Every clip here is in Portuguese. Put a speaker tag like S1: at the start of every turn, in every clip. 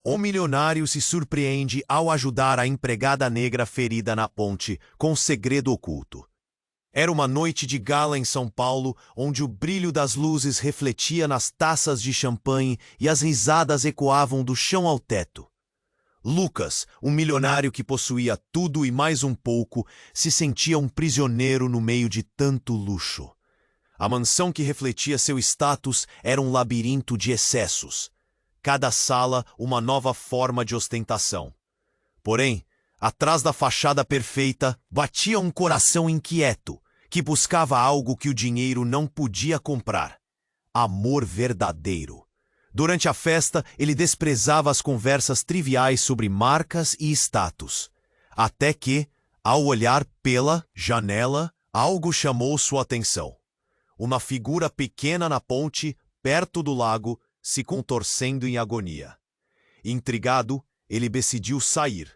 S1: O milionário se surpreende ao ajudar a empregada negra ferida na ponte com um segredo oculto. Era uma noite de gala em São Paulo, onde o brilho das luzes refletia nas taças de champanhe e as risadas ecoavam do chão ao teto. Lucas, um milionário que possuía tudo e mais um pouco, se sentia um prisioneiro no meio de tanto luxo. A mansão que refletia seu status era um labirinto de excessos. Cada sala uma nova forma de ostentação. Porém, atrás da fachada perfeita, batia um coração inquieto, que buscava algo que o dinheiro não podia comprar. Amor verdadeiro. Durante a festa, ele desprezava as conversas triviais sobre marcas e status. Até que, ao olhar pela janela, algo chamou sua atenção. Uma figura pequena na ponte, perto do lago, se contorcendo em agonia. Intrigado, ele decidiu sair.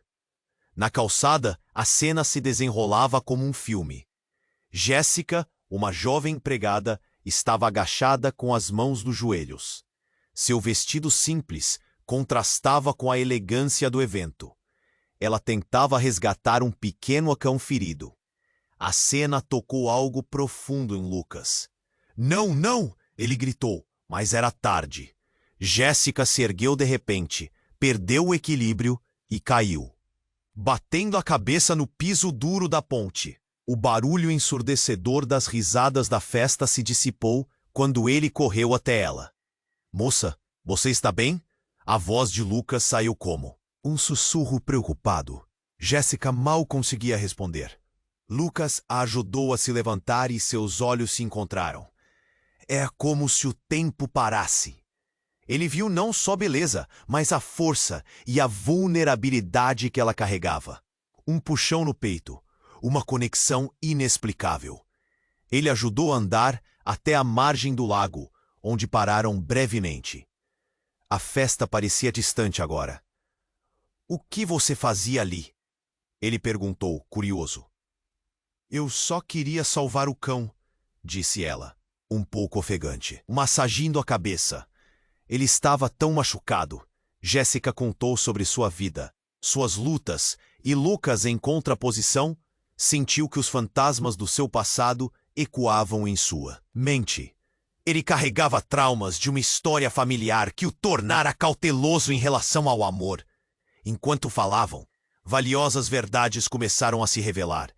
S1: Na calçada, a cena se desenrolava como um filme. Jéssica, uma jovem empregada, estava agachada com as mãos nos joelhos. Seu vestido simples contrastava com a elegância do evento. Ela tentava resgatar um pequeno cão ferido. A cena tocou algo profundo em Lucas. "Não, não!" ele gritou, mas era tarde. Jéssica se ergueu de repente, perdeu o equilíbrio e caiu, batendo a cabeça no piso duro da ponte. O barulho ensurdecedor das risadas da festa se dissipou quando ele correu até ela. "Moça, você está bem?" A voz de Lucas saiu como um sussurro preocupado. Jéssica mal conseguia responder. Lucas a ajudou a se levantar e seus olhos se encontraram. É como se o tempo parasse. Ele viu não só beleza, mas a força e a vulnerabilidade que ela carregava. Um puxão no peito, uma conexão inexplicável. Ele ajudou a andar até a margem do lago, onde pararam brevemente. A festa parecia distante agora. "O que você fazia ali?" ele perguntou, curioso. "Eu só queria salvar o cão", disse ela, um pouco ofegante, massageando a cabeça. Ele estava tão machucado. Jéssica contou sobre sua vida, suas lutas, e Lucas, em contraposição, sentiu que os fantasmas do seu passado ecoavam em sua mente. Ele carregava traumas de uma história familiar que o tornara cauteloso em relação ao amor. Enquanto falavam, valiosas verdades começaram a se revelar,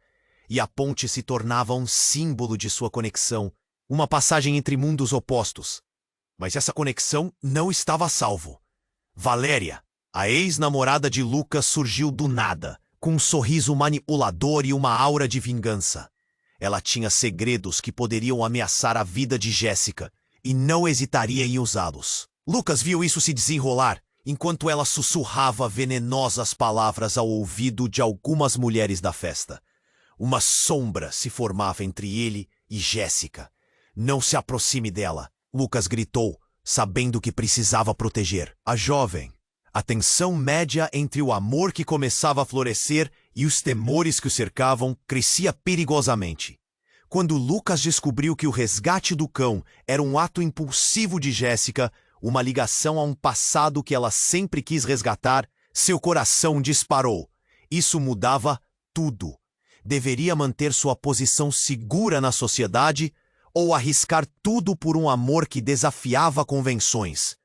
S1: e a ponte se tornava um símbolo de sua conexão, uma passagem entre mundos opostos. Mas essa conexão não estava a salvo. Valéria, a ex-namorada de Lucas, surgiu do nada, com um sorriso manipulador e uma aura de vingança. Ela tinha segredos que poderiam ameaçar a vida de Jéssica e não hesitaria em usá-los. Lucas viu isso se desenrolar, enquanto ela sussurrava venenosas palavras ao ouvido de algumas mulheres da festa. Uma sombra se formava entre ele e Jéssica. "Não se aproxime dela", Lucas gritou, sabendo que precisava proteger a jovem. A tensão média entre o amor que começava a florescer e os temores que o cercavam crescia perigosamente. Quando Lucas descobriu que o resgate do cão era um ato impulsivo de Jéssica, uma ligação a um passado que ela sempre quis resgatar, seu coração disparou. Isso mudava tudo. Deveria manter sua posição segura na sociedade ou arriscar tudo por um amor que desafiava convenções.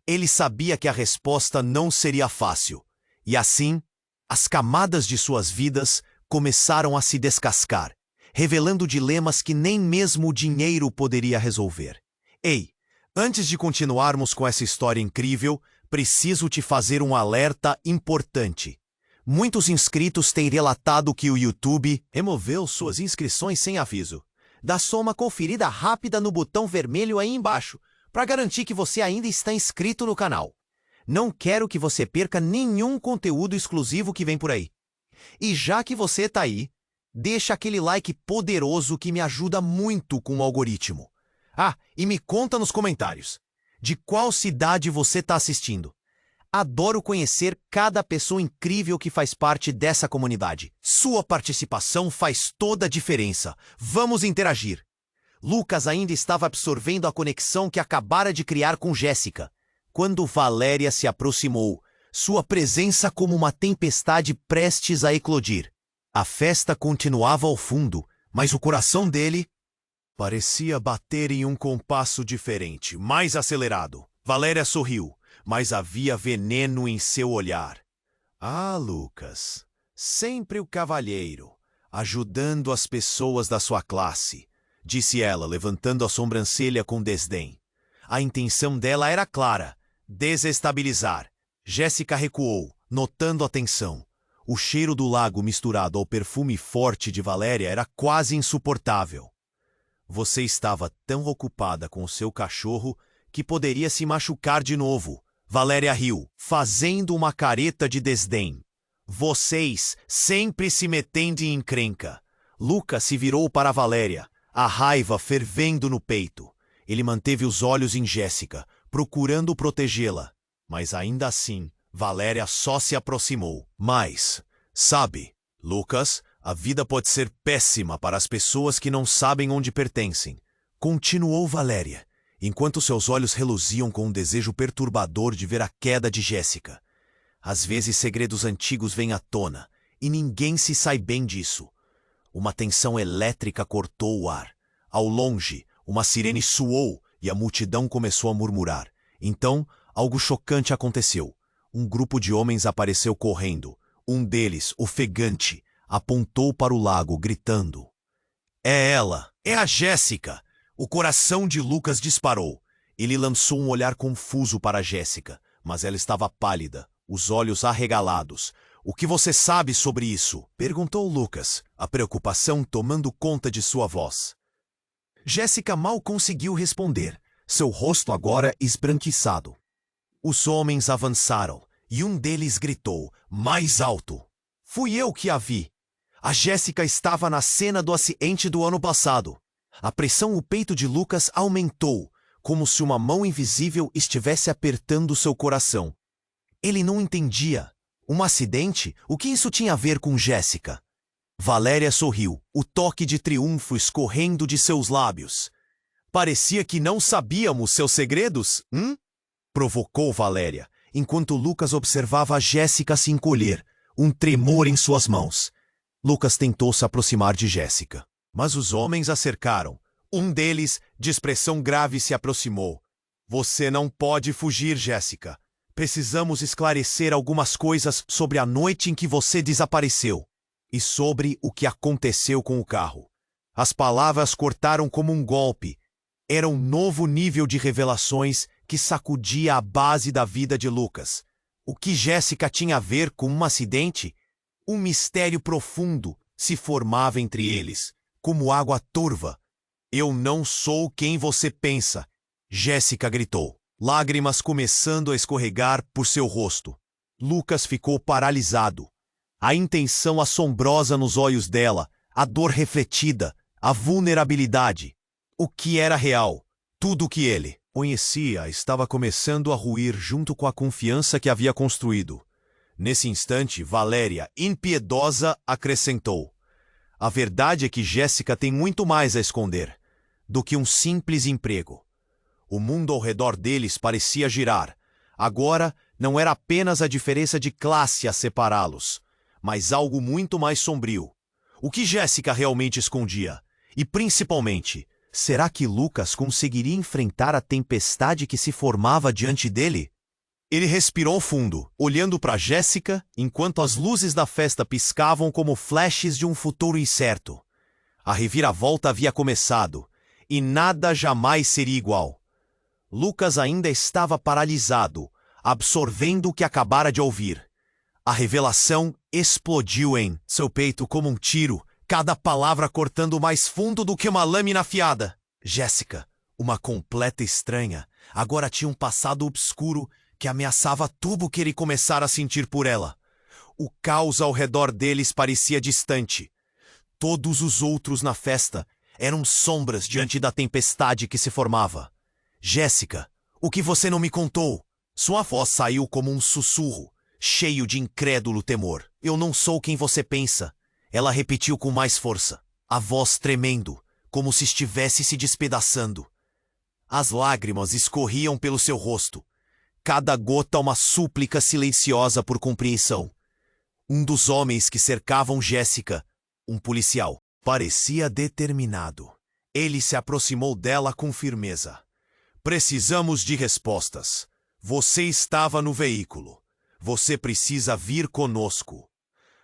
S1: Ele sabia que a resposta não seria fácil, e assim, as camadas de suas vidas começaram a se descascar, revelando dilemas que nem mesmo o dinheiro poderia resolver. Ei, antes de continuarmos com essa história incrível, preciso te fazer um alerta importante. Muitos inscritos têm relatado que o YouTube removeu suas inscrições sem aviso. Dá só uma conferida rápida no botão vermelho aí embaixo, para garantir que você ainda está inscrito no canal. Não quero que você perca nenhum conteúdo exclusivo que vem por aí. E já que você está aí, deixa aquele like poderoso que me ajuda muito com o algoritmo. Ah, e me conta nos comentários, de qual cidade você está assistindo. Adoro conhecer cada pessoa incrível que faz parte dessa comunidade. Sua participação faz toda a diferença. Vamos interagir. Lucas ainda estava absorvendo a conexão que acabara de criar com Jéssica, quando Valéria se aproximou, sua presença como uma tempestade prestes a eclodir. A festa continuava ao fundo, mas o coração dele parecia bater em um compasso diferente, mais acelerado. Valéria sorriu, mas havia veneno em seu olhar. Ah, Lucas, sempre o cavalheiro, ajudando as pessoas da sua classe, disse ela, levantando a sobrancelha com desdém. A intenção dela era clara: desestabilizar. Jéssica recuou, notando a tensão. O cheiro do lago misturado ao perfume forte de Valéria era quase insuportável. Você estava tão ocupada com o seu cachorro que poderia se machucar de novo. Valéria riu, fazendo uma careta de desdém. Vocês sempre se metendo em encrenca. Lucas se virou para Valéria, a raiva fervendo no peito. Ele manteve os olhos em Jéssica, procurando protegê-la. Mas ainda assim, Valéria só se aproximou. Mas, sabe, Lucas, a vida pode ser péssima para as pessoas que não sabem onde pertencem. Continuou Valéria, enquanto seus olhos reluziam com um desejo perturbador de ver a queda de Jéssica. Às vezes segredos antigos vêm à tona, e ninguém se sai bem disso. Uma tensão elétrica cortou o ar. Ao longe, uma sirene soou e a multidão começou a murmurar. Então, algo chocante aconteceu. Um grupo de homens apareceu correndo. Um deles, ofegante, apontou para o lago, gritando. É ela! É a Jéssica! O coração de Lucas disparou. Ele lançou um olhar confuso para Jéssica, mas ela estava pálida, os olhos arregalados. O que você sabe sobre isso? Perguntou Lucas, a preocupação tomando conta de sua voz. Jéssica mal conseguiu responder, seu rosto agora esbranquiçado. Os homens avançaram, e um deles gritou, mais alto. Fui eu que a vi. A Jéssica estava na cena do acidente do ano passado. A pressão no peito de Lucas aumentou, como se uma mão invisível estivesse apertando seu coração. Ele não entendia. Um acidente? O que isso tinha a ver com Jéssica? Valéria sorriu, o toque de triunfo escorrendo de seus lábios. Parecia que não sabíamos seus segredos, Provocou Valéria, enquanto Lucas observava a Jéssica se encolher, um tremor em suas mãos. Lucas tentou se aproximar de Jéssica, mas os homens a cercaram. Um deles, de expressão grave, se aproximou. Você não pode fugir, Jéssica. Precisamos esclarecer algumas coisas sobre a noite em que você desapareceu e sobre o que aconteceu com o carro. As palavras cortaram como um golpe. Era um novo nível de revelações que sacudia a base da vida de Lucas. O que Jéssica tinha a ver com um acidente? Um mistério profundo se formava entre eles, como água turva. Eu não sou quem você pensa, Jéssica gritou, lágrimas começando a escorregar por seu rosto. Lucas ficou paralisado. A intenção assombrosa nos olhos dela, a dor refletida, a vulnerabilidade. O que era real? Tudo o que ele conhecia estava começando a ruir junto com a confiança que havia construído. Nesse instante, Valéria, impiedosa, acrescentou. A verdade é que Jéssica tem muito mais a esconder do que um simples emprego. O mundo ao redor deles parecia girar. Agora, não era apenas a diferença de classe a separá-los, mas algo muito mais sombrio. O que Jéssica realmente escondia? E, principalmente, será que Lucas conseguiria enfrentar a tempestade que se formava diante dele? Ele respirou fundo, olhando para Jéssica, enquanto as luzes da festa piscavam como flashes de um futuro incerto. A reviravolta havia começado, e nada jamais seria igual. Lucas ainda estava paralisado, absorvendo o que acabara de ouvir. A revelação explodiu em seu peito como um tiro, cada palavra cortando mais fundo do que uma lâmina afiada. Jéssica, uma completa estranha, agora tinha um passado obscuro que ameaçava tudo o que ele começara a sentir por ela. O caos ao redor deles parecia distante. Todos os outros na festa eram sombras diante da tempestade que se formava. Jéssica, o que você não me contou? Sua voz saiu como um sussurro, cheio de incrédulo temor. Eu não sou quem você pensa. Ela repetiu com mais força, a voz tremendo, como se estivesse se despedaçando. As lágrimas escorriam pelo seu rosto. cada gota uma súplica silenciosa por compreensão. Um dos homens que cercavam Jéssica, um policial, parecia determinado. Ele se aproximou dela com firmeza. Precisamos de respostas. Você estava no veículo. Você precisa vir conosco.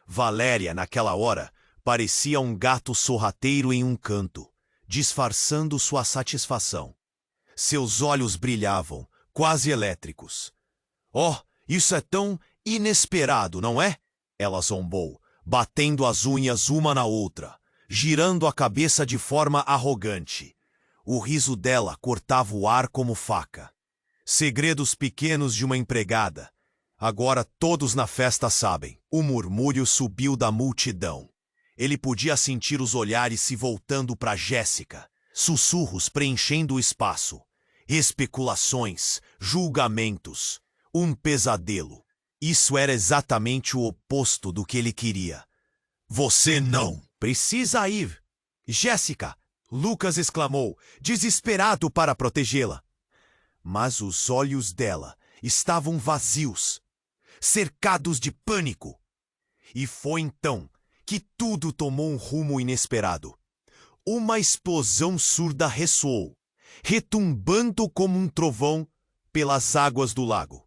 S1: Valéria, naquela hora, parecia um gato sorrateiro em um canto, disfarçando sua satisfação. Seus olhos brilhavam, quase elétricos. Oh, isso é tão inesperado, não é? Ela zombou, batendo as unhas uma na outra, girando a cabeça de forma arrogante. O riso dela cortava o ar como faca. Segredos pequenos de uma empregada. Agora todos na festa sabem. O murmúrio subiu da multidão. Ele podia sentir os olhares se voltando para Jéssica, sussurros preenchendo o espaço. Especulações, julgamentos. Um pesadelo. Isso era exatamente o oposto do que ele queria. Você não precisa ir. Jéssica! Lucas exclamou, desesperado para protegê-la. Mas os olhos dela estavam vazios, cercados de pânico. E foi então que tudo tomou um rumo inesperado. Uma explosão surda ressoou, retumbando como um trovão pelas águas do lago.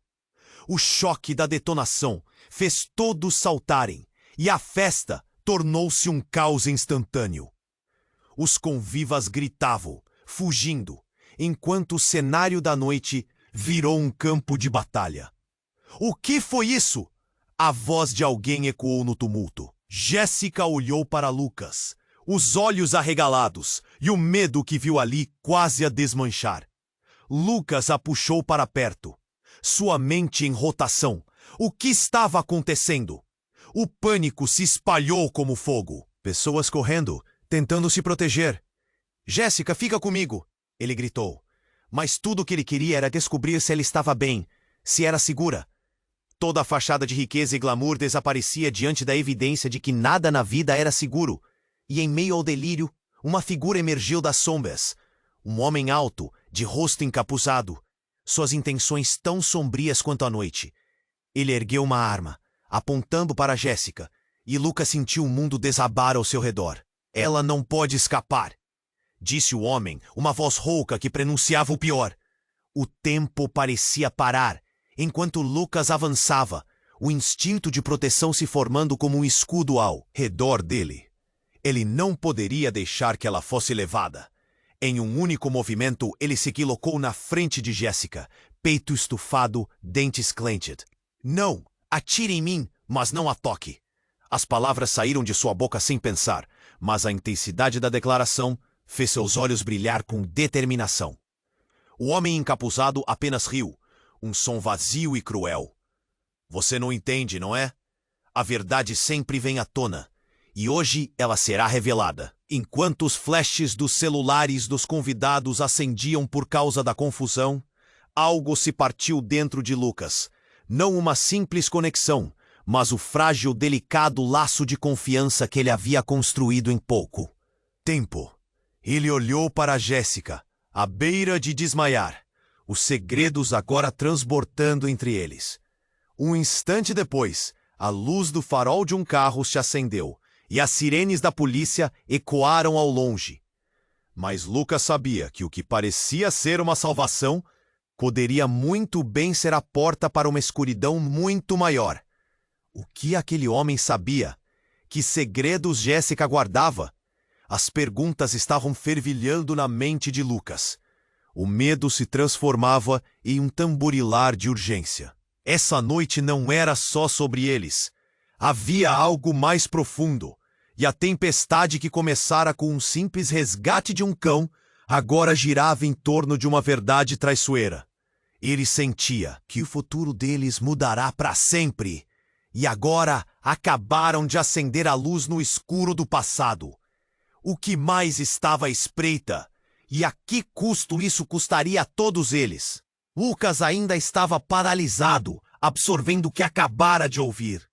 S1: O choque da detonação fez todos saltarem, e a festa tornou-se um caos instantâneo. Os convivas gritavam, fugindo, enquanto o cenário da noite virou um campo de batalha. O que foi isso? A voz de alguém ecoou no tumulto. Jéssica olhou para Lucas, os olhos arregalados, e o medo que viu ali quase a desmanchar. Lucas a puxou para perto, sua mente em rotação. O que estava acontecendo? O pânico se espalhou como fogo. Pessoas correndo, tentando se proteger. Jéssica, fica comigo, ele gritou. Mas tudo o que ele queria era descobrir se ela estava bem, se era segura. Toda a fachada de riqueza e glamour desaparecia diante da evidência de que nada na vida era seguro. E em meio ao delírio, uma figura emergiu das sombras. Um homem alto, de rosto encapuzado. Suas intenções tão sombrias quanto a noite. Ele ergueu uma arma, apontando para Jéssica, e Lucas sentiu o mundo desabar ao seu redor. Ela não pode escapar, disse o homem, uma voz rouca que pronunciava o pior. O tempo parecia parar, enquanto Lucas avançava, o instinto de proteção se formando como um escudo ao redor dele. Ele não poderia deixar que ela fosse levada. Em um único movimento, ele se colocou na frente de Jéssica, peito estufado, dentes clenched. Não, atire em mim, mas não a toque. As palavras saíram de sua boca sem pensar, mas a intensidade da declaração fez seus olhos brilhar com determinação. O homem encapuzado apenas riu, um som vazio e cruel. Você não entende, não é? A verdade sempre vem à tona, e hoje ela será revelada. Enquanto os flashes dos celulares dos convidados acendiam por causa da confusão, algo se partiu dentro de Lucas. Não uma simples conexão, mas o frágil, delicado laço de confiança que ele havia construído em pouco tempo. Ele olhou para Jéssica, à beira de desmaiar, os segredos agora transbordando entre eles. Um instante depois, a luz do farol de um carro se acendeu e as sirenes da polícia ecoaram ao longe. Mas Lucas sabia que o que parecia ser uma salvação poderia muito bem ser a porta para uma escuridão muito maior. O que aquele homem sabia? Que segredos Jéssica guardava? As perguntas estavam fervilhando na mente de Lucas. O medo se transformava em um tamborilar de urgência. Essa noite não era só sobre eles. Havia algo mais profundo. E a tempestade que começara com um simples resgate de um cão, agora girava em torno de uma verdade traiçoeira. Ele sentia que o futuro deles mudará para sempre. E agora acabaram de acender a luz no escuro do passado. O que mais estava à espreita? E a que custo isso custaria a todos eles? Lucas ainda estava paralisado, absorvendo o que acabara de ouvir.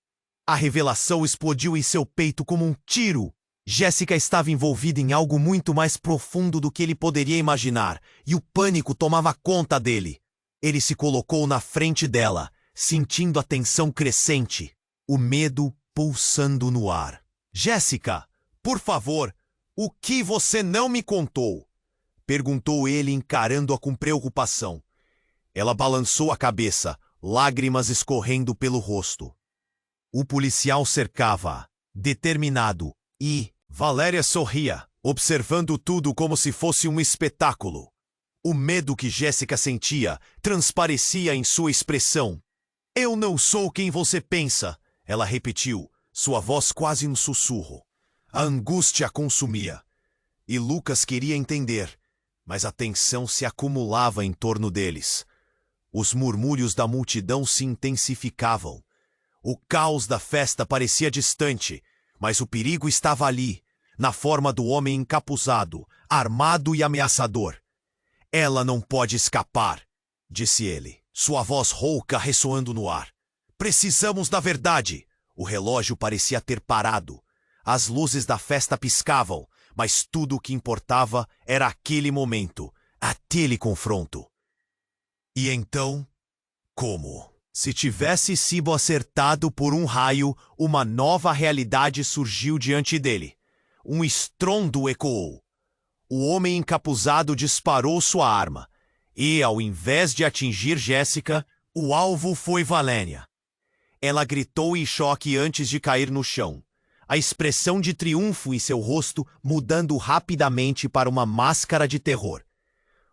S1: A revelação explodiu em seu peito como um tiro. Jéssica estava envolvida em algo muito mais profundo do que ele poderia imaginar, e o pânico tomava conta dele. Ele se colocou na frente dela, sentindo a tensão crescente, o medo pulsando no ar. Jéssica, por favor, o que você não me contou? Perguntou ele, encarando-a com preocupação. Ela balançou a cabeça, lágrimas escorrendo pelo rosto. O policial cercava-a, determinado, e Valéria sorria, observando tudo como se fosse um espetáculo. O medo que Jéssica sentia transparecia em sua expressão. Eu não sou quem você pensa, ela repetiu, sua voz quase um sussurro. A angústia a consumia. E Lucas queria entender, mas a tensão se acumulava em torno deles. Os murmúrios da multidão se intensificavam. O caos da festa parecia distante, mas o perigo estava ali, na forma do homem encapuzado, armado e ameaçador. Ela não pode escapar, disse ele, sua voz rouca ressoando no ar. Precisamos da verdade. O relógio parecia ter parado. As luzes da festa piscavam, mas tudo o que importava era aquele momento, aquele confronto. E então, como? Se tivesse sido acertado por um raio, uma nova realidade surgiu diante dele. Um estrondo ecoou. O homem encapuzado disparou sua arma, e, ao invés de atingir Jéssica, o alvo foi Valéria. Ela gritou em choque antes de cair no chão, a expressão de triunfo em seu rosto mudando rapidamente para uma máscara de terror.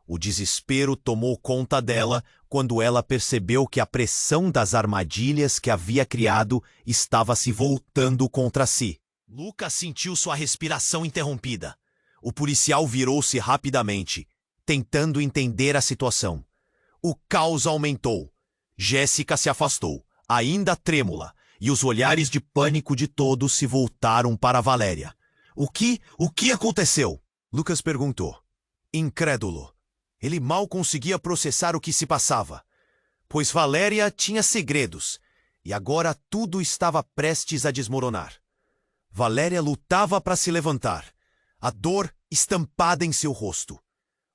S1: O desespero tomou conta dela quando ela percebeu que a pressão das armadilhas que havia criado estava se voltando contra si. Lucas sentiu sua respiração interrompida. O policial virou-se rapidamente, tentando entender a situação. O caos aumentou. Jéssica se afastou, ainda trêmula, e os olhares de pânico de todos se voltaram para Valéria. O que aconteceu? Lucas perguntou, incrédulo. Ele mal conseguia processar o que se passava, pois Valéria tinha segredos, e agora tudo estava prestes a desmoronar. Valéria lutava para se levantar, a dor estampada em seu rosto.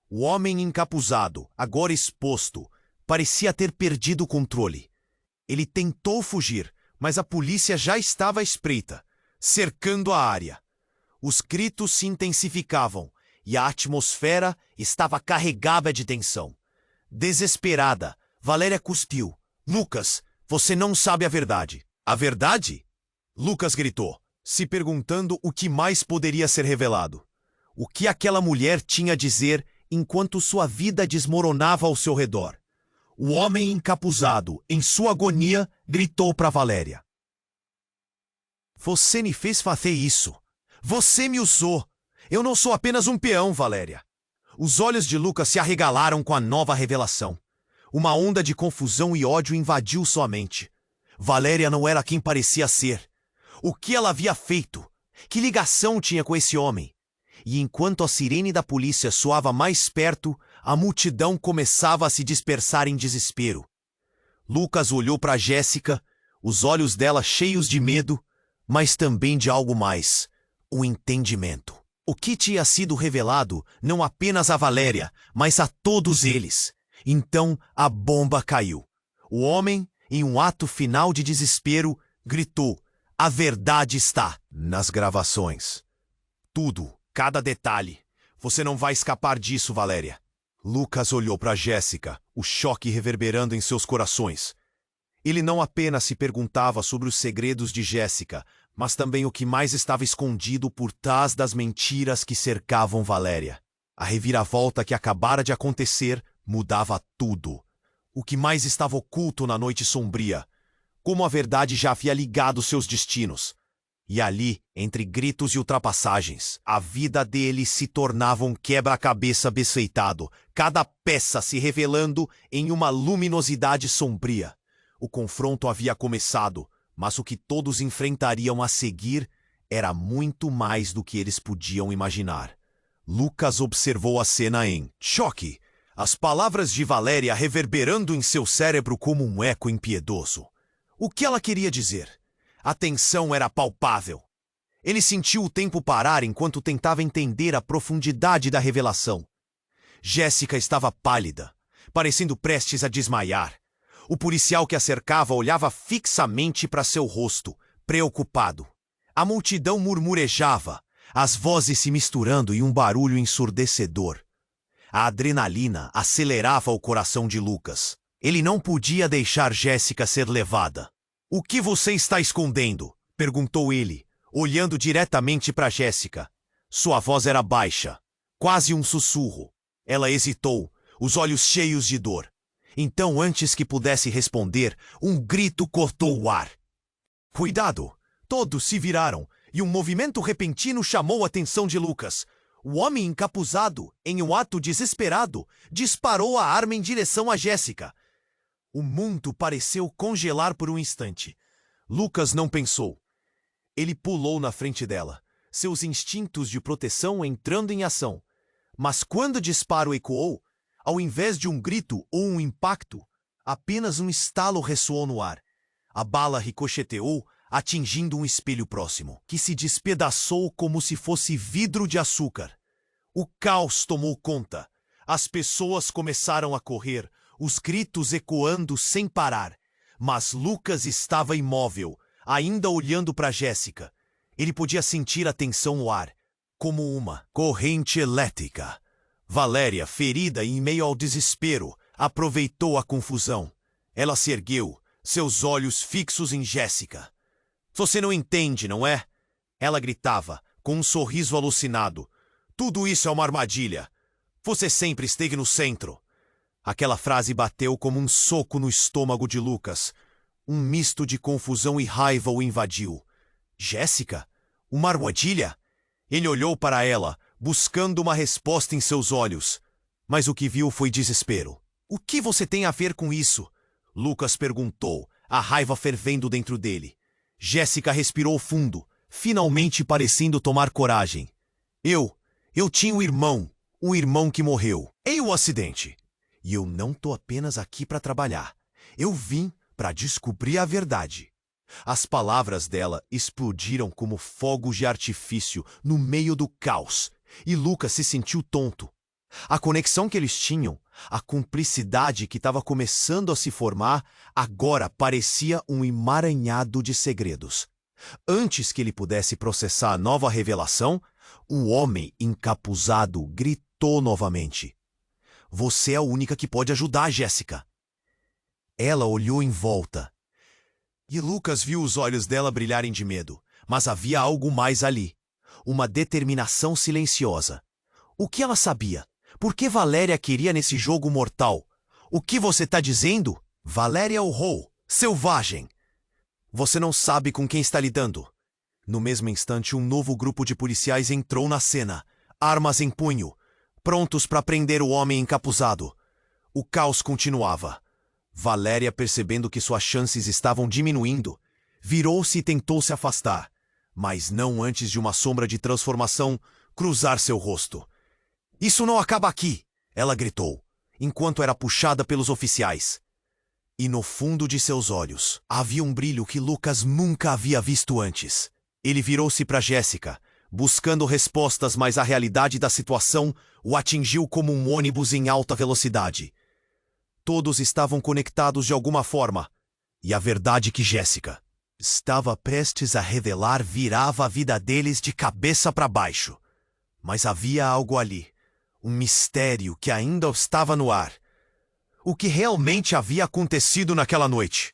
S1: O homem encapuzado, agora exposto, parecia ter perdido o controle. Ele tentou fugir, mas a polícia já estava à espreita, cercando a área. Os gritos se intensificavam e a atmosfera estava carregada de tensão. Desesperada, Valéria cuspiu. Lucas, você não sabe a verdade. A verdade? Lucas gritou, se perguntando o que mais poderia ser revelado. O que aquela mulher tinha a dizer enquanto sua vida desmoronava ao seu redor. O homem encapuzado, em sua agonia, gritou para Valéria. Você me fez fazer isso. Você me usou. Eu não sou apenas um peão, Valéria. Os olhos de Lucas se arregalaram com a nova revelação. Uma onda de confusão e ódio invadiu sua mente. Valéria não era quem parecia ser. O que ela havia feito? Que ligação tinha com esse homem? E enquanto a sirene da polícia soava mais perto, a multidão começava a se dispersar em desespero. Lucas olhou para Jéssica, os olhos dela cheios de medo, mas também de algo mais, o entendimento. O que tinha sido revelado não apenas a Valéria, mas a todos eles. Então a bomba caiu. O homem, em um ato final de desespero, gritou: a verdade está nas gravações. Tudo, cada detalhe. Você não vai escapar disso, Valéria. Lucas olhou para Jéssica, o choque reverberando em seus corações. Ele não apenas se perguntava sobre os segredos de Jéssica, mas também o que mais estava escondido por trás das mentiras que cercavam Valéria. A reviravolta que acabara de acontecer mudava tudo. O que mais estava oculto na noite sombria, como a verdade já havia ligado seus destinos. E ali, entre gritos e ultrapassagens, a vida dele se tornava um quebra-cabeça besfeitado, cada peça se revelando em uma luminosidade sombria. O confronto havia começado, mas o que todos enfrentariam a seguir era muito mais do que eles podiam imaginar. Lucas observou a cena em choque, as palavras de Valéria reverberando em seu cérebro como um eco impiedoso. O que ela queria dizer? A tensão era palpável. Ele sentiu o tempo parar enquanto tentava entender a profundidade da revelação. Jéssica estava pálida, parecendo prestes a desmaiar. O policial que a cercava olhava fixamente para seu rosto, preocupado. A multidão murmurejava, as vozes se misturando em um barulho ensurdecedor. A adrenalina acelerava o coração de Lucas. Ele não podia deixar Jéssica ser levada. "O que você está escondendo?" perguntou ele, olhando diretamente para Jéssica. Sua voz era baixa, quase um sussurro. Ela hesitou, os olhos cheios de dor. Então, antes que pudesse responder, um grito cortou o ar. "Cuidado!" Todos se viraram, e um movimento repentino chamou a atenção de Lucas. O homem encapuzado, em um ato desesperado, disparou a arma em direção a Jéssica. O mundo pareceu congelar por um instante. Lucas não pensou. Ele pulou na frente dela, seus instintos de proteção entrando em ação. Mas quando o disparo ecoou, ao invés de um grito ou um impacto, apenas um estalo ressoou no ar. A bala ricocheteou, atingindo um espelho próximo, que se despedaçou como se fosse vidro de açúcar. O caos tomou conta. As pessoas começaram a correr, os gritos ecoando sem parar. Mas Lucas estava imóvel, ainda olhando para Jéssica. Ele podia sentir a tensão no ar, como uma corrente elétrica. Valéria, ferida e em meio ao desespero, aproveitou a confusão. Ela se ergueu, seus olhos fixos em Jéssica. "Você não entende, não é?" Ela gritava, com um sorriso alucinado. "Tudo isso é uma armadilha. Você sempre esteve no centro." Aquela frase bateu como um soco no estômago de Lucas. Um misto de confusão e raiva o invadiu. Jéssica? Uma armadilha? Ele olhou para ela, buscando uma resposta em seus olhos. Mas o que viu foi desespero. "O que você tem a ver com isso?" Lucas perguntou, a raiva fervendo dentro dele. Jéssica respirou fundo, finalmente parecendo tomar coragem. Eu tinha um irmão que morreu em um acidente. E eu não tô apenas aqui para trabalhar. Eu vim para descobrir a verdade." As palavras dela explodiram como fogos de artifício no meio do caos, e Lucas se sentiu tonto. A conexão que eles tinham, a cumplicidade que estava começando a se formar, agora parecia um emaranhado de segredos. Antes que ele pudesse processar a nova revelação, o homem encapuzado gritou novamente. "Você é a única que pode ajudar, Jéssica." Ela olhou em volta. E Lucas viu os olhos dela brilharem de medo, mas havia algo mais ali. Uma determinação silenciosa. O que ela sabia? Por que Valéria queria nesse jogo mortal? "O que você está dizendo?" Valéria urrou. "Selvagem! Você não sabe com quem está lidando." No mesmo instante, um novo grupo de policiais entrou na cena, armas em punho, prontos para prender o homem encapuzado. O caos continuava. Valéria, percebendo que suas chances estavam diminuindo, virou-se e tentou se afastar, mas não antes de uma sombra de transformação cruzar seu rosto. "Isso não acaba aqui!" ela gritou, enquanto era puxada pelos oficiais. E no fundo de seus olhos havia um brilho que Lucas nunca havia visto antes. Ele virou-se para Jéssica, buscando respostas, mas a realidade da situação o atingiu como um ônibus em alta velocidade. Todos estavam conectados de alguma forma, e a verdade que Jéssica estava prestes a revelar virava a vida deles de cabeça para baixo. Mas havia algo ali, um mistério que ainda estava no ar. O que realmente havia acontecido naquela noite?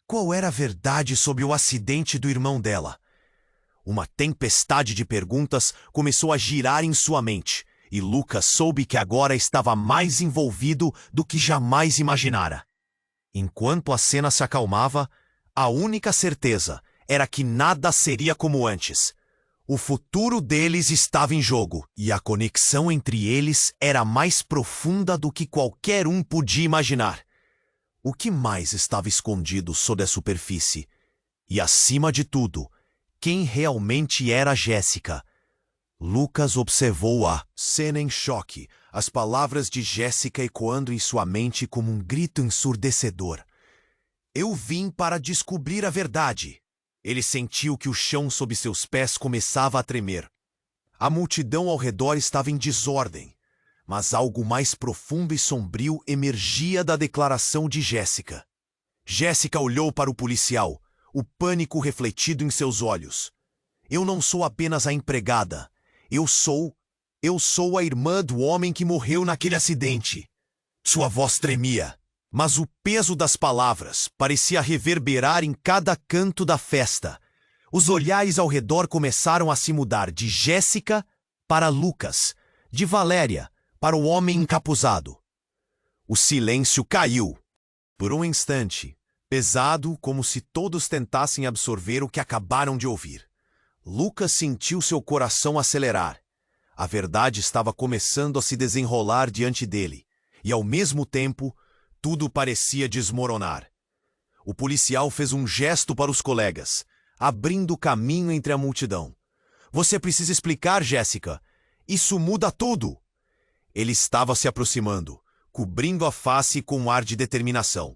S1: Qual era a verdade sobre o acidente do irmão dela? Uma tempestade de perguntas começou a girar em sua mente, e Lucas soube que agora estava mais envolvido do que jamais imaginara. Enquanto a cena se acalmava, a única certeza era que nada seria como antes. O futuro deles estava em jogo, e a conexão entre eles era mais profunda do que qualquer um podia imaginar. O que mais estava escondido sob a superfície? E, acima de tudo, quem realmente era Jéssica? Lucas observou a cena em choque, as palavras de Jéssica ecoando em sua mente como um grito ensurdecedor. "Eu vim para descobrir a verdade." Ele sentiu que o chão sob seus pés começava a tremer. A multidão ao redor estava em desordem. Mas algo mais profundo e sombrio emergia da declaração de Jéssica. Jéssica olhou para o policial, o pânico refletido em seus olhos. Eu não sou apenas a empregada. Eu sou a irmã do homem que morreu naquele acidente. Sua voz tremia, mas o peso das palavras parecia reverberar em cada canto da festa. Os olhares ao redor começaram a se mudar de Jéssica para Lucas, de Valéria para o homem encapuzado. O silêncio caiu. Por um instante, pesado, como se todos tentassem absorver o que acabaram de ouvir. Lucas sentiu seu coração acelerar. A verdade estava começando a se desenrolar diante dele, e ao mesmo tempo, tudo parecia desmoronar. O policial fez um gesto para os colegas, abrindo caminho entre a multidão. Você precisa explicar, Jéssica. Isso muda tudo. Ele estava se aproximando, cobrindo a face com um ar de determinação.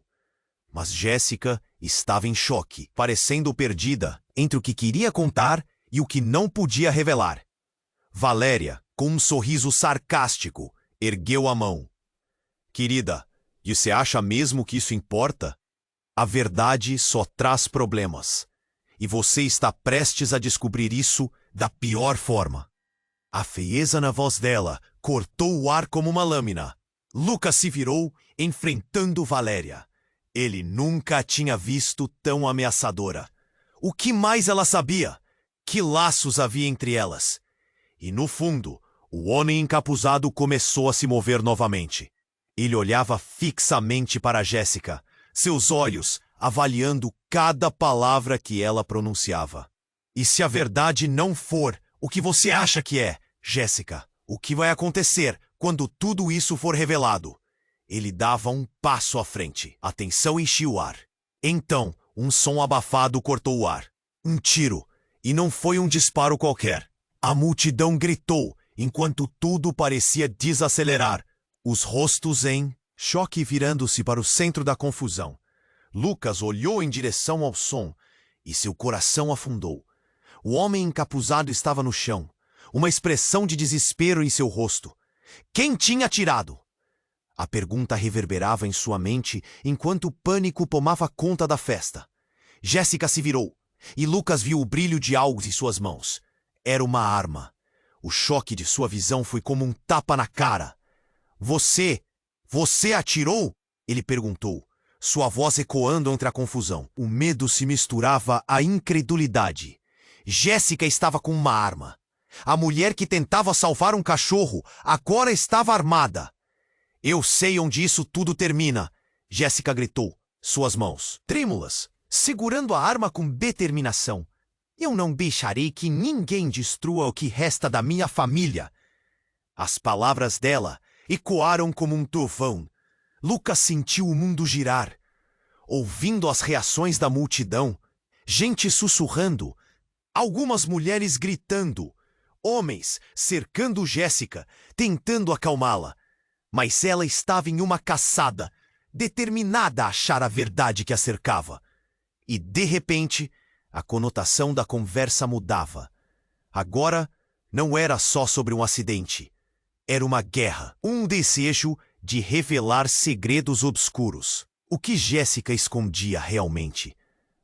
S1: Mas Jéssica estava em choque, parecendo perdida entre o que queria contar e o que não podia revelar. Valéria, com um sorriso sarcástico, ergueu a mão. Querida, e você acha mesmo que isso importa? A verdade só traz problemas. E você está prestes a descobrir isso da pior forma. A frieza na voz dela cortou o ar como uma lâmina. Lucas se virou, enfrentando Valéria. Ele nunca a tinha visto tão ameaçadora. O que mais ela sabia? Que laços havia entre elas? E no fundo, o homem encapuzado começou a se mover novamente. Ele olhava fixamente para Jéssica, seus olhos avaliando cada palavra que ela pronunciava. E se a verdade não for o que você acha que é, Jéssica, o que vai acontecer quando tudo isso for revelado? Ele dava um passo à frente. A tensão enchia o ar. Então, um som abafado cortou o ar. Um tiro. E não foi um disparo qualquer. A multidão gritou, enquanto tudo parecia desacelerar. Os rostos em choque virando-se para o centro da confusão. Lucas olhou em direção ao som e seu coração afundou. O homem encapuzado estava no chão, uma expressão de desespero em seu rosto. Quem tinha atirado? A pergunta reverberava em sua mente enquanto o pânico tomava conta da festa. Jéssica se virou e Lucas viu o brilho de algo em suas mãos. Era uma arma. O choque de sua visão foi como um tapa na cara. Você atirou? Ele perguntou, sua voz ecoando entre a confusão. O medo se misturava à incredulidade. Jéssica estava com uma arma. A mulher que tentava salvar um cachorro agora estava armada. Eu sei onde isso tudo termina, Jéssica gritou, suas mãos trêmulas, segurando a arma com determinação. Eu não deixarei que ninguém destrua o que resta da minha família. As palavras dela ecoaram como um trovão. Lucas sentiu o mundo girar. Ouvindo as reações da multidão, gente sussurrando, algumas mulheres gritando, homens cercando Jéssica, tentando acalmá-la. Mas ela estava em uma caçada, determinada a achar a verdade que a cercava. E, de repente, a conotação da conversa mudava. Agora, não era só sobre um acidente. Era uma guerra, um desejo de revelar segredos obscuros. O que Jéssica escondia realmente?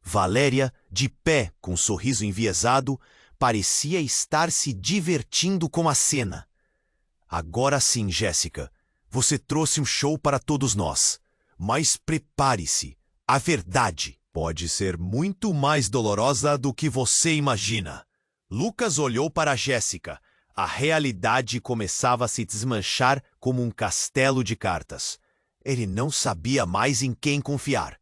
S1: Valéria, de pé, com um sorriso enviesado, parecia estar se divertindo com a cena. Agora sim, Jéssica, você trouxe um show para todos nós. Mas prepare-se. A verdade pode ser muito mais dolorosa do que você imagina. Lucas olhou para Jéssica. A realidade começava a se desmanchar como um castelo de cartas. Ele não sabia mais em quem confiar.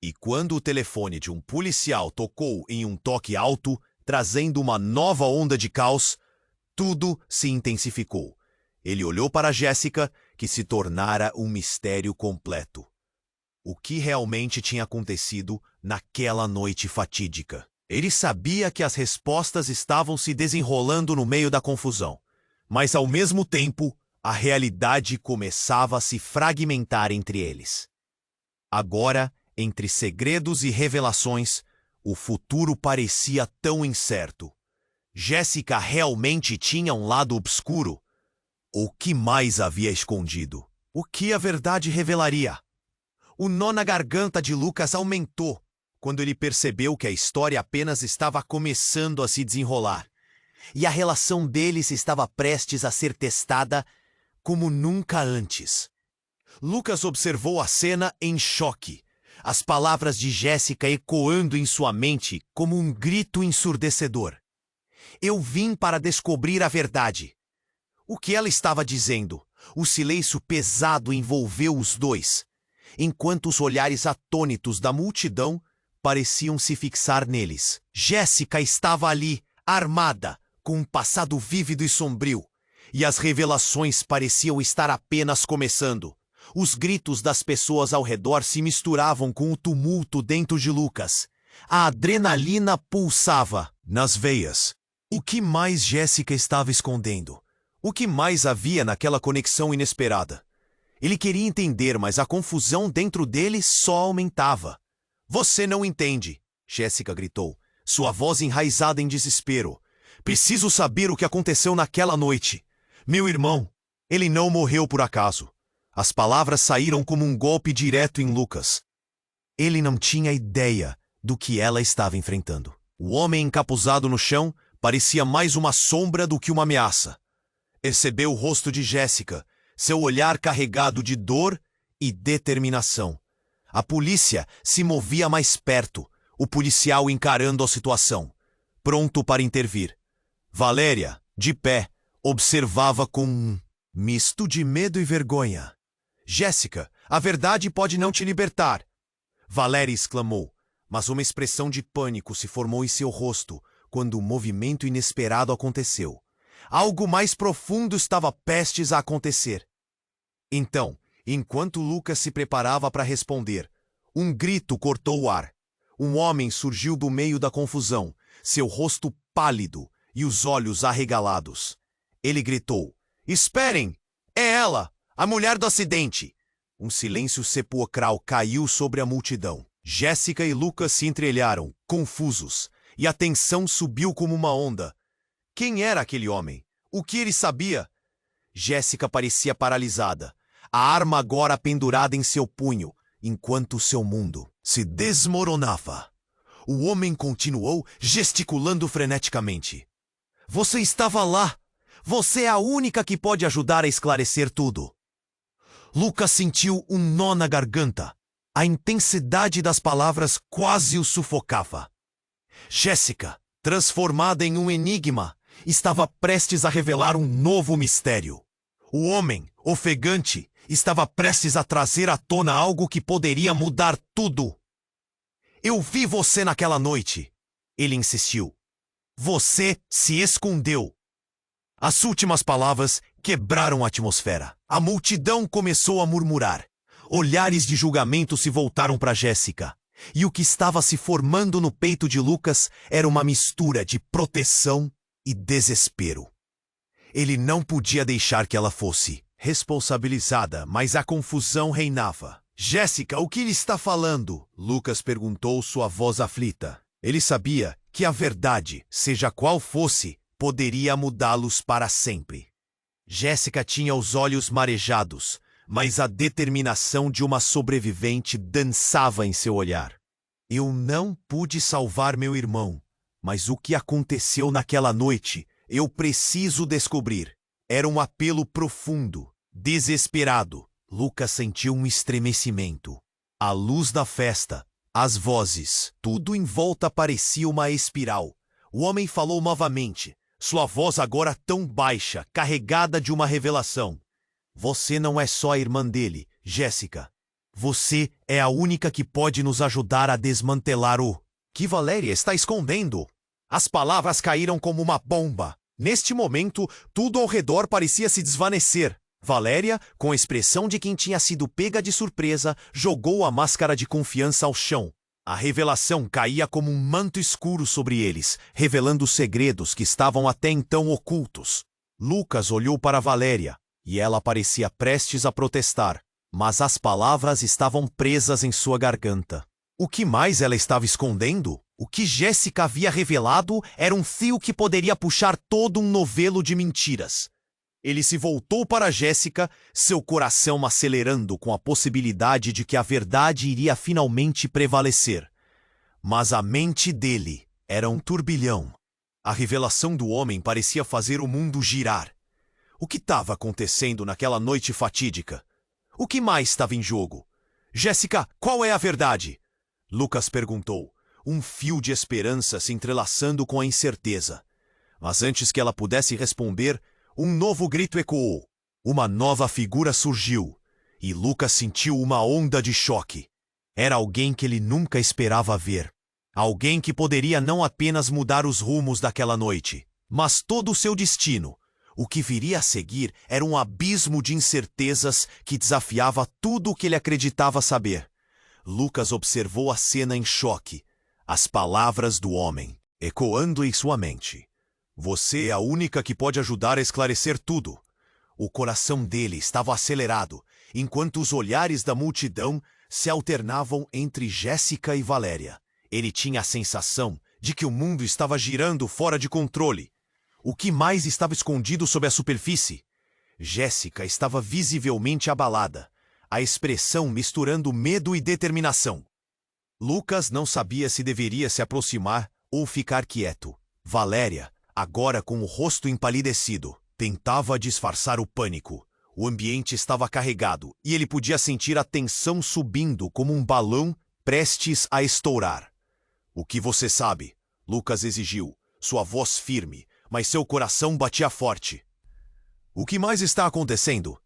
S1: E quando o telefone de um policial tocou em um toque alto, trazendo uma nova onda de caos, tudo se intensificou. Ele olhou para Jéssica, que se tornara um mistério completo. O que realmente tinha acontecido naquela noite fatídica? Ele sabia que as respostas estavam se desenrolando no meio da confusão, mas ao mesmo tempo, a realidade começava a se fragmentar entre eles. Agora, entre segredos e revelações, o futuro parecia tão incerto. Jéssica realmente tinha um lado obscuro? O que mais havia escondido? O que a verdade revelaria? O nó na garganta de Lucas aumentou quando ele percebeu que a história apenas estava começando a se desenrolar e a relação deles estava prestes a ser testada como nunca antes. Lucas observou a cena em choque, as palavras de Jéssica ecoando em sua mente como um grito ensurdecedor. Eu vim para descobrir a verdade. O que ela estava dizendo? O silêncio pesado envolveu os dois, enquanto os olhares atônitos da multidão pareciam se fixar neles. Jéssica estava ali, armada, com um passado vívido e sombrio, e as revelações pareciam estar apenas começando. Os gritos das pessoas ao redor se misturavam com o tumulto dentro de Lucas. A adrenalina pulsava nas veias. O que mais Jéssica estava escondendo? O que mais havia naquela conexão inesperada? Ele queria entender, mas a confusão dentro dele só aumentava. Você não entende, Jéssica gritou, sua voz enraizada em desespero. Preciso saber o que aconteceu naquela noite. Meu irmão, ele não morreu por acaso. As palavras saíram como um golpe direto em Lucas. Ele não tinha ideia do que ela estava enfrentando. O homem encapuzado no chão parecia mais uma sombra do que uma ameaça. Percebeu o rosto de Jéssica, seu olhar carregado de dor e determinação. A polícia se movia mais perto, o policial encarando a situação, pronto para intervir. Valéria, de pé, observava com um misto de medo e vergonha. Jéssica, a verdade pode não te libertar. Valéria exclamou, mas uma expressão de pânico se formou em seu rosto quando um movimento inesperado aconteceu. Algo mais profundo estava prestes a acontecer. Então, enquanto Lucas se preparava para responder, um grito cortou o ar. Um homem surgiu do meio da confusão, seu rosto pálido e os olhos arregalados. Ele gritou, esperem! É ela, a mulher do acidente! Um silêncio sepulcral caiu sobre a multidão. Jéssica e Lucas se entreolharam, confusos, e a tensão subiu como uma onda. Quem era aquele homem? O que ele sabia? Jéssica parecia paralisada, a arma agora pendurada em seu punho, enquanto seu mundo se desmoronava. O homem continuou gesticulando freneticamente. Você estava lá! Você é a única que pode ajudar a esclarecer tudo. Lucas sentiu um nó na garganta. A intensidade das palavras quase o sufocava. Jéssica, transformada em um enigma, estava prestes a revelar um novo mistério. O homem, ofegante, estava prestes a trazer à tona algo que poderia mudar tudo. Eu vi você naquela noite, ele insistiu. Você se escondeu. As últimas palavras quebraram a atmosfera. A multidão começou a murmurar. Olhares de julgamento se voltaram para Jéssica. E o que estava se formando no peito de Lucas era uma mistura de proteção e desespero. Ele não podia deixar que ela fosse responsabilizada, mas a confusão reinava. Jéssica, o que ele está falando? Lucas perguntou, sua voz aflita. Ele sabia que a verdade, seja qual fosse, poderia mudá-los para sempre. Jéssica tinha os olhos marejados, mas a determinação de uma sobrevivente dançava em seu olhar. Eu não pude salvar meu irmão, mas o que aconteceu naquela noite, eu preciso descobrir. Era um apelo profundo, desesperado. Lucas sentiu um estremecimento. A luz da festa, as vozes, tudo em volta parecia uma espiral. O homem falou novamente, sua voz agora tão baixa, carregada de uma revelação. Você não é só a irmã dele, Jéssica. Você é a única que pode nos ajudar a desmantelar o que Valéria está escondendo. As palavras caíram como uma bomba. Neste momento, tudo ao redor parecia se desvanecer. Valéria, com a expressão de quem tinha sido pega de surpresa, jogou a máscara de confiança ao chão. A revelação caía como um manto escuro sobre eles, revelando segredos que estavam até então ocultos. Lucas olhou para Valéria, e ela parecia prestes a protestar, mas as palavras estavam presas em sua garganta. O que mais ela estava escondendo? O que Jéssica havia revelado era um fio que poderia puxar todo um novelo de mentiras. Ele se voltou para Jéssica, seu coração acelerando com a possibilidade de que a verdade iria finalmente prevalecer. Mas a mente dele era um turbilhão. A revelação do homem parecia fazer o mundo girar. O que estava acontecendo naquela noite fatídica? O que mais estava em jogo? Jéssica, qual é a verdade? Lucas perguntou, um fio de esperança se entrelaçando com a incerteza. Mas antes que ela pudesse responder, um novo grito ecoou. Uma nova figura surgiu, e Lucas sentiu uma onda de choque. Era alguém que ele nunca esperava ver. Alguém que poderia não apenas mudar os rumos daquela noite, mas todo o seu destino. O que viria a seguir era um abismo de incertezas que desafiava tudo o que ele acreditava saber. Lucas observou a cena em choque, as palavras do homem, ecoando em sua mente. Você é a única que pode ajudar a esclarecer tudo. O coração dele estava acelerado, enquanto os olhares da multidão se alternavam entre Jéssica e Valéria. Ele tinha a sensação de que o mundo estava girando fora de controle. O que mais estava escondido sob a superfície? Jéssica estava visivelmente abalada, a expressão misturando medo e determinação. Lucas não sabia se deveria se aproximar ou ficar quieto. Valéria, agora com o rosto empalidecido, tentava disfarçar o pânico. O ambiente estava carregado e ele podia sentir a tensão subindo como um balão prestes a estourar. O que você sabe? Lucas exigiu, sua voz firme, mas seu coração batia forte. O que mais está acontecendo?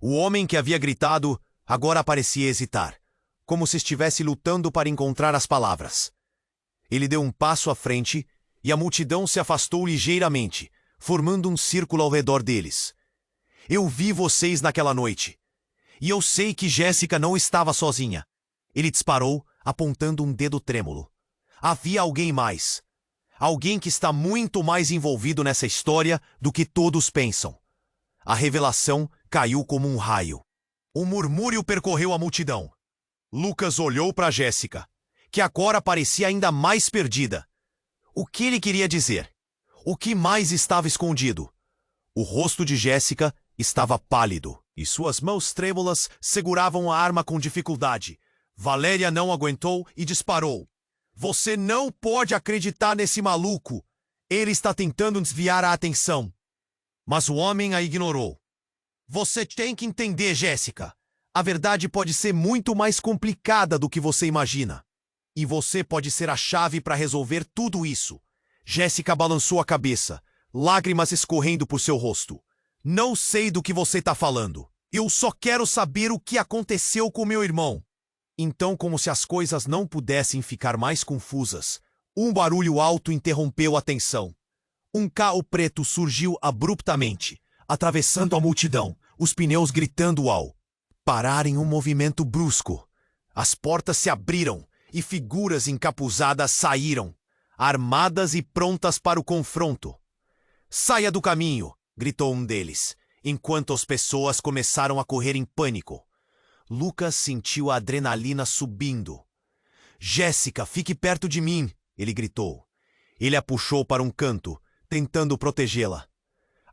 S1: O homem que havia gritado agora parecia hesitar, como se estivesse lutando para encontrar as palavras. Ele deu um passo à frente e a multidão se afastou ligeiramente, formando um círculo ao redor deles. Eu vi vocês naquela noite. E eu sei que Jéssica não estava sozinha. Ele disparou, apontando um dedo trêmulo. Havia alguém mais. Alguém que está muito mais envolvido nessa história do que todos pensam. A revelação caiu como um raio. Um murmúrio percorreu a multidão. Lucas olhou para Jéssica, que agora parecia ainda mais perdida. O que ele queria dizer? O que mais estava escondido? O rosto de Jéssica estava pálido, e suas mãos trêmulas seguravam a arma com dificuldade. Valéria não aguentou e disparou. Você não pode acreditar nesse maluco. Ele está tentando desviar a atenção. Mas o homem a ignorou. Você tem que entender, Jéssica. A verdade pode ser muito mais complicada do que você imagina. E você pode ser a chave para resolver tudo isso. Jéssica balançou a cabeça, lágrimas escorrendo por seu rosto. Não sei do que você está falando. Eu só quero saber o que aconteceu com meu irmão. Então, como se as coisas não pudessem ficar mais confusas, um barulho alto interrompeu a tensão. Um carro preto surgiu abruptamente, atravessando a multidão, os pneus gritando ao parar em um movimento brusco. As portas se abriram e figuras encapuzadas saíram, armadas e prontas para o confronto. Saia do caminho, gritou um deles, enquanto as pessoas começaram a correr em pânico. Lucas sentiu a adrenalina subindo. Jéssica, fique perto de mim, ele gritou. Ele a puxou para um canto, tentando protegê-la.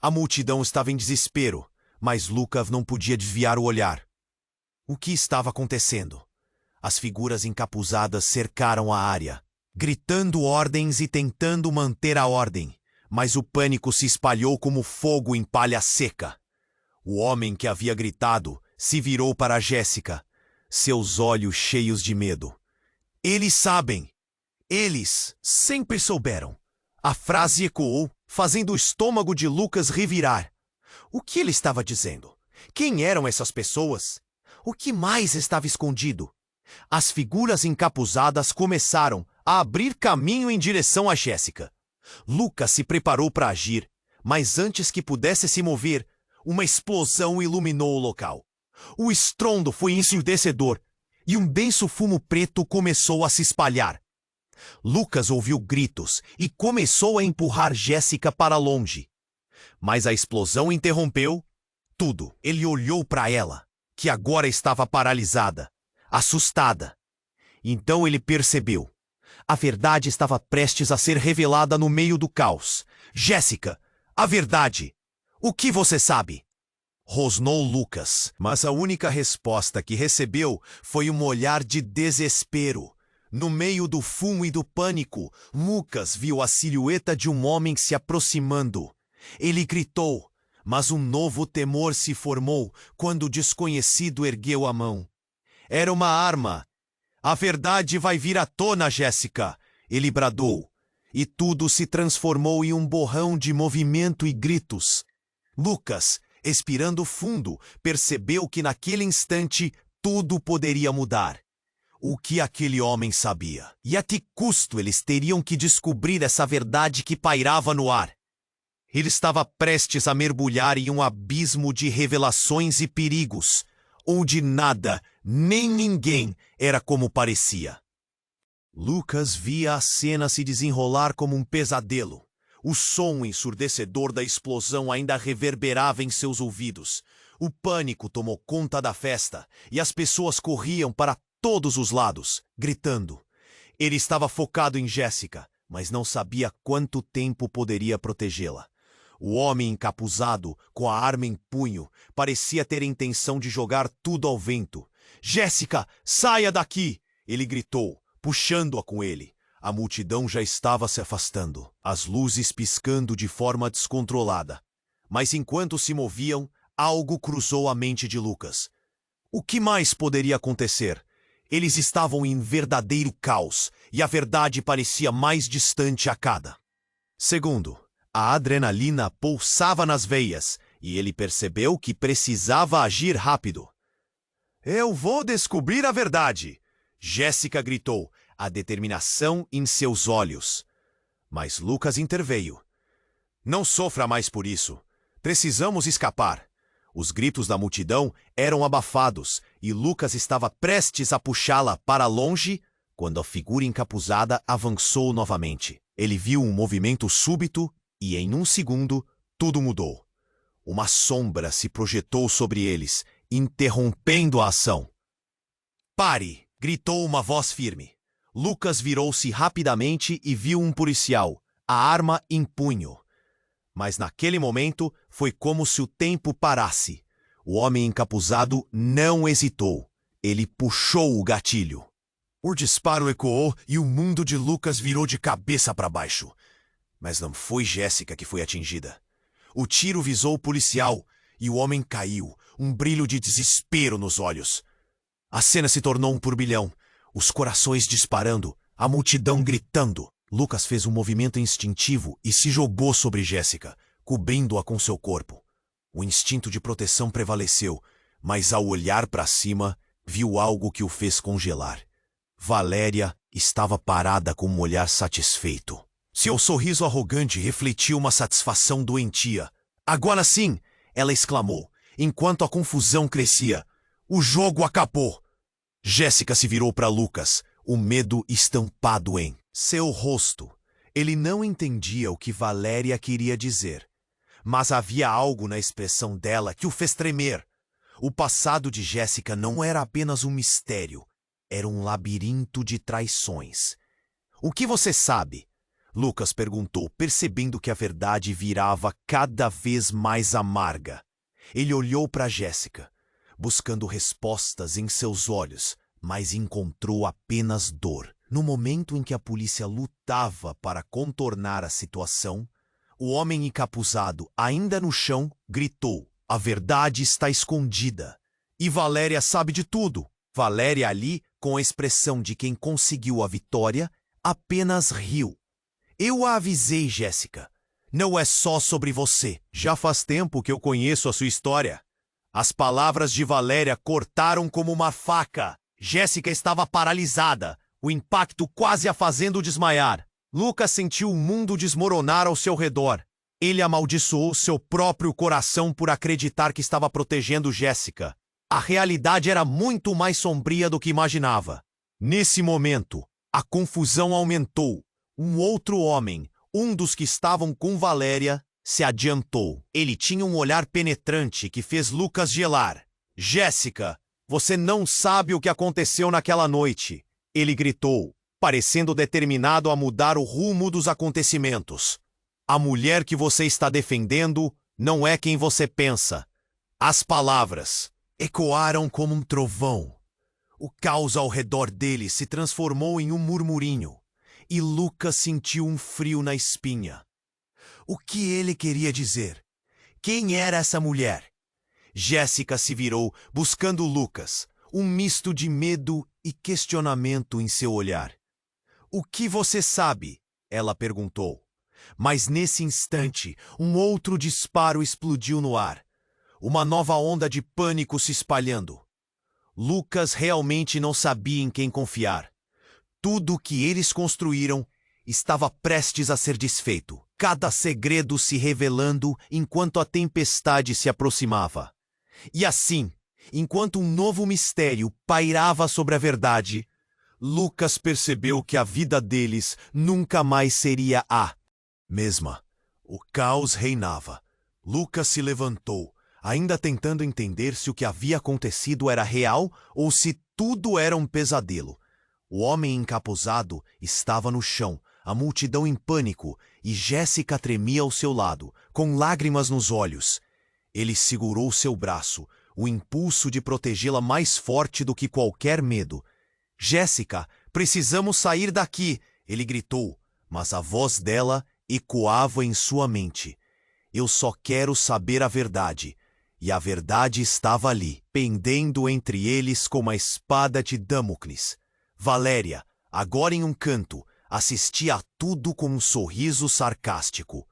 S1: A multidão estava em desespero, mas Lucas não podia desviar o olhar. O que estava acontecendo? As figuras encapuzadas cercaram a área, gritando ordens e tentando manter a ordem, mas o pânico se espalhou como fogo em palha seca. O homem que havia gritado se virou para Jéssica, seus olhos cheios de medo. Eles sabem. Eles sempre souberam. A frase ecoou, fazendo o estômago de Lucas revirar. O que ele estava dizendo? Quem eram essas pessoas? O que mais estava escondido? As figuras encapuzadas começaram a abrir caminho em direção a Jéssica. Lucas se preparou para agir, mas antes que pudesse se mover, uma explosão iluminou o local. O estrondo foi ensurdecedor e um denso fumo preto começou a se espalhar. Lucas ouviu gritos e começou a empurrar Jéssica para longe. Mas a explosão interrompeu tudo. Ele olhou para ela, que agora estava paralisada, assustada. Então ele percebeu. A verdade estava prestes a ser revelada no meio do caos. Jéssica, a verdade! O que você sabe? Rosnou Lucas, mas a única resposta que recebeu foi um olhar de desespero. No meio do fumo e do pânico, Lucas viu a silhueta de um homem se aproximando. Ele gritou, mas um novo temor se formou quando o desconhecido ergueu a mão. Era uma arma. A verdade vai vir à tona, Jéssica, ele bradou. E tudo se transformou em um borrão de movimento e gritos. Lucas, expirando fundo, percebeu que naquele instante tudo poderia mudar. O que aquele homem sabia? E a que custo eles teriam que descobrir essa verdade que pairava no ar? Ele estava prestes a mergulhar em um abismo de revelações e perigos, onde nada, nem ninguém, era como parecia. Lucas via a cena se desenrolar como um pesadelo. O som ensurdecedor da explosão ainda reverberava em seus ouvidos. O pânico tomou conta da festa e as pessoas corriam para todos os lados, gritando. Ele estava focado em Jéssica, mas não sabia quanto tempo poderia protegê-la. O homem encapuzado, com a arma em punho, parecia ter a intenção de jogar tudo ao vento. "Jéssica, saia daqui!" ele gritou, puxando-a com ele. A multidão já estava se afastando, as luzes piscando de forma descontrolada. Mas enquanto se moviam, algo cruzou a mente de Lucas. O que mais poderia acontecer? Eles estavam em verdadeiro caos, e a verdade parecia mais distante a cada segundo. A adrenalina pulsava nas veias, e ele percebeu que precisava agir rápido. "Eu vou descobrir a verdade!" Jéssica gritou, a determinação em seus olhos. Mas Lucas interveio. "Não sofra mais por isso. Precisamos escapar." Os gritos da multidão eram abafados e Lucas estava prestes a puxá-la para longe quando a figura encapuzada avançou novamente. Ele viu um movimento súbito e, em um segundo, tudo mudou. Uma sombra se projetou sobre eles, interrompendo a ação. "Pare!" gritou uma voz firme. Lucas virou-se rapidamente e viu um policial, a arma em punho. Mas naquele momento foi como se o tempo parasse. O homem encapuzado não hesitou. Ele puxou o gatilho. O disparo ecoou e o mundo de Lucas virou de cabeça para baixo. Mas não foi Jéssica que foi atingida. O tiro visou o policial e o homem caiu, um brilho de desespero nos olhos. A cena se tornou um turbilhão. Os corações disparando, a multidão gritando. Lucas fez um movimento instintivo e se jogou sobre Jéssica, cobrindo-a com seu corpo. O instinto de proteção prevaleceu, mas ao olhar para cima, viu algo que o fez congelar. Valéria estava parada com um olhar satisfeito. Seu sorriso arrogante refletiu uma satisfação doentia. "Agora sim!" ela exclamou, enquanto a confusão crescia. "O jogo acabou!" Jéssica se virou para Lucas, o medo estampado em seu rosto. Ele não entendia o que Valéria queria dizer, mas havia algo na expressão dela que o fez tremer. O passado de Jéssica não era apenas um mistério, era um labirinto de traições. "O que você sabe?" Lucas perguntou, percebendo que a verdade virava cada vez mais amarga. Ele olhou para Jéssica, buscando respostas em seus olhos, mas encontrou apenas dor. No momento em que a polícia lutava para contornar a situação, o homem encapuzado, ainda no chão, gritou: "A verdade está escondida. E Valéria sabe de tudo." Valéria, ali, com a expressão de quem conseguiu a vitória, apenas riu. "Eu a avisei, Jéssica. Não é só sobre você. Já faz tempo que eu conheço a sua história." As palavras de Valéria cortaram como uma faca. Jéssica estava paralisada, o impacto quase a fazendo desmaiar. Lucas sentiu o mundo desmoronar ao seu redor. Ele amaldiçoou seu próprio coração por acreditar que estava protegendo Jéssica. A realidade era muito mais sombria do que imaginava. Nesse momento, a confusão aumentou. Um outro homem, um dos que estavam com Valéria, se adiantou. Ele tinha um olhar penetrante que fez Lucas gelar. "Jéssica, você não sabe o que aconteceu naquela noite," ele gritou, parecendo determinado a mudar o rumo dos acontecimentos. "A mulher que você está defendendo Não é quem você pensa. As palavras ecoaram como um trovão. O caos ao redor dele se transformou em um murmurinho, e Lucas sentiu um frio na espinha. O que ele queria dizer? Quem era essa mulher? Jéssica se virou, buscando Lucas, um misto de medo e questionamento em seu olhar. O que você sabe? Ela perguntou. Mas nesse instante, um outro disparo explodiu no ar. Uma nova onda de pânico se espalhando. Lucas realmente não sabia em quem confiar. Tudo o que eles construíram estava prestes a ser desfeito, cada segredo se revelando enquanto a tempestade se aproximava. E assim, enquanto um novo mistério pairava sobre a verdade, Lucas percebeu que a vida deles nunca mais seria a mesma. O caos reinava. Lucas se levantou, ainda tentando entender se o que havia acontecido era real ou se tudo era um pesadelo. O homem encapuzado estava no chão, a multidão em pânico, e Jéssica tremia ao seu lado, com lágrimas nos olhos. Ele segurou seu braço, o impulso de protegê-la mais forte do que qualquer medo. Jéssica, precisamos sair daqui, ele gritou, mas a voz dela ecoava em sua mente. Eu só quero saber a verdade. E a verdade estava ali, pendendo entre eles como a espada de Damocles. Valéria, agora em um canto, assistia a tudo com um sorriso sarcástico.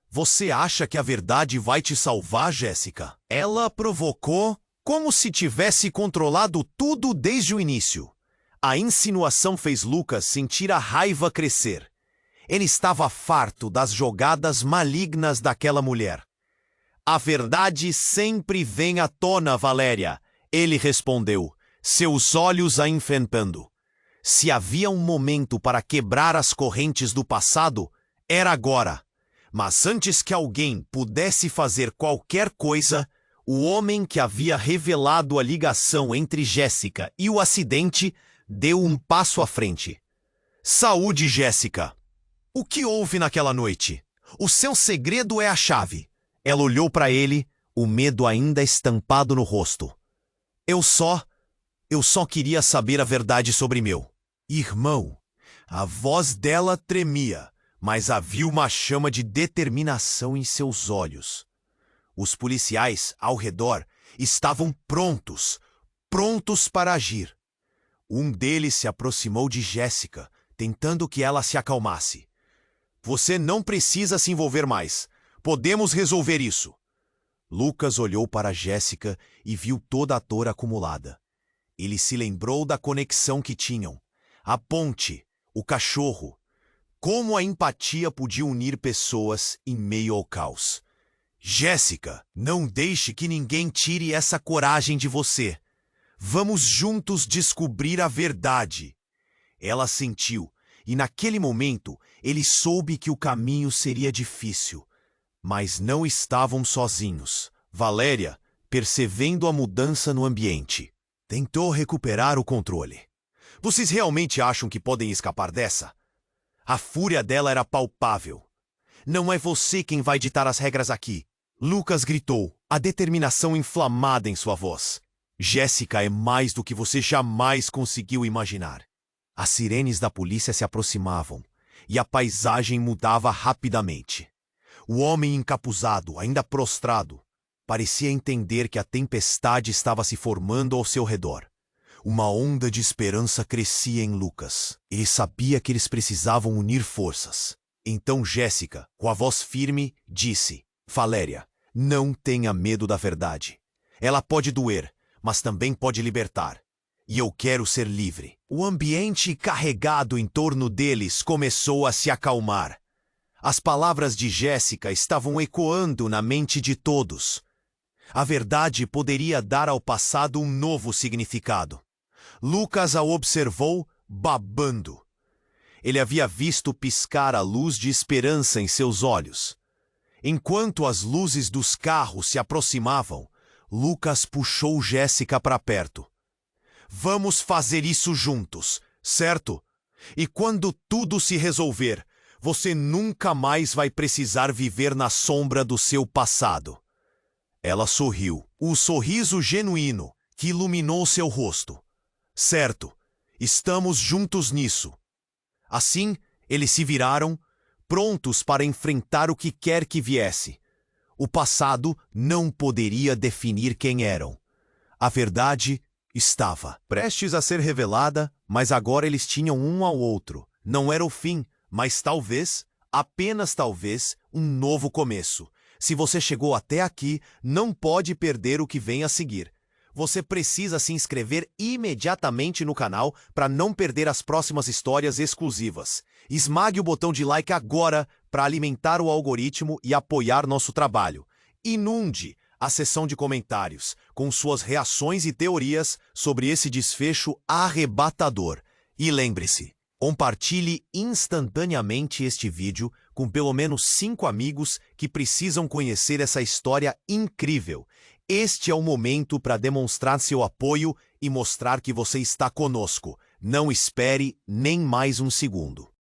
S1: Você acha que a verdade vai te salvar, Jéssica? Ela provocou como se tivesse controlado tudo desde o início. A insinuação fez Lucas sentir a raiva crescer. Ele estava farto das jogadas malignas daquela mulher. A verdade sempre vem à tona, Valéria, ele respondeu, seus olhos a enfrentando. Se havia um momento para quebrar as correntes do passado, era agora. Mas antes que alguém pudesse fazer qualquer coisa, o homem que havia revelado a ligação entre Jéssica e o acidente deu um passo à frente. Saúde, Jéssica! O que houve naquela noite? O seu segredo é a chave. Ela olhou para ele, o medo ainda estampado no rosto. Eu só queria saber a verdade sobre meu irmão. A voz dela tremia, mas havia uma chama de determinação em seus olhos. Os policiais, ao redor, estavam prontos para agir. Um deles se aproximou de Jéssica, tentando que ela se acalmasse. Você não precisa se envolver mais. Podemos resolver isso. Lucas olhou para Jéssica e viu toda a dor acumulada. Ele se lembrou da conexão que tinham. A ponte, o cachorro. Como a empatia podia unir pessoas em meio ao caos. Jéssica, não deixe que ninguém tire essa coragem de você. Vamos juntos descobrir a verdade. Ela sentiu, e naquele momento ele soube que o caminho seria difícil. Mas não estavam sozinhos. Valéria, percebendo a mudança no ambiente, tentou recuperar o controle. Vocês realmente acham que podem escapar dessa? A fúria dela era palpável. Não é você quem vai ditar as regras aqui. Lucas gritou, a determinação inflamada em sua voz. Jéssica é mais do que você jamais conseguiu imaginar. As sirenes da polícia se aproximavam, e a paisagem mudava rapidamente. O homem encapuzado, ainda prostrado, parecia entender que a tempestade estava se formando ao seu redor. Uma onda de esperança crescia em Lucas. Ele sabia que eles precisavam unir forças. Então Jéssica, com a voz firme, disse, Valéria, não tenha medo da verdade. Ela pode doer, mas também pode libertar. E eu quero ser livre. O ambiente carregado em torno deles começou a se acalmar. As palavras de Jéssica estavam ecoando na mente de todos. A verdade poderia dar ao passado um novo significado. Lucas a observou, babando. Ele havia visto piscar a luz de esperança em seus olhos. Enquanto as luzes dos carros se aproximavam, Lucas puxou Jéssica para perto. Vamos fazer isso juntos, certo? E quando tudo se resolver, Você nunca mais vai precisar viver na sombra do seu passado. Ela sorriu, o sorriso genuíno que iluminou seu rosto. Certo, estamos juntos nisso. Assim, eles se viraram, prontos para enfrentar o que quer que viesse. O passado não poderia definir quem eram. A verdade estava prestes a ser revelada, mas agora eles tinham um ao outro. Não era o fim, mas talvez, apenas talvez, um novo começo. Se você chegou até aqui, não pode perder o que vem a seguir. Você precisa se inscrever imediatamente no canal para não perder as próximas histórias exclusivas. Esmague o botão de like agora para alimentar o algoritmo e apoiar nosso trabalho. Inunde a seção de comentários com suas reações e teorias sobre esse desfecho arrebatador. E lembre-se, compartilhe instantaneamente este vídeo com pelo menos 5 amigos que precisam conhecer essa história incrível. Este é o momento para demonstrar seu apoio e mostrar que você está conosco. Não espere nem mais um segundo.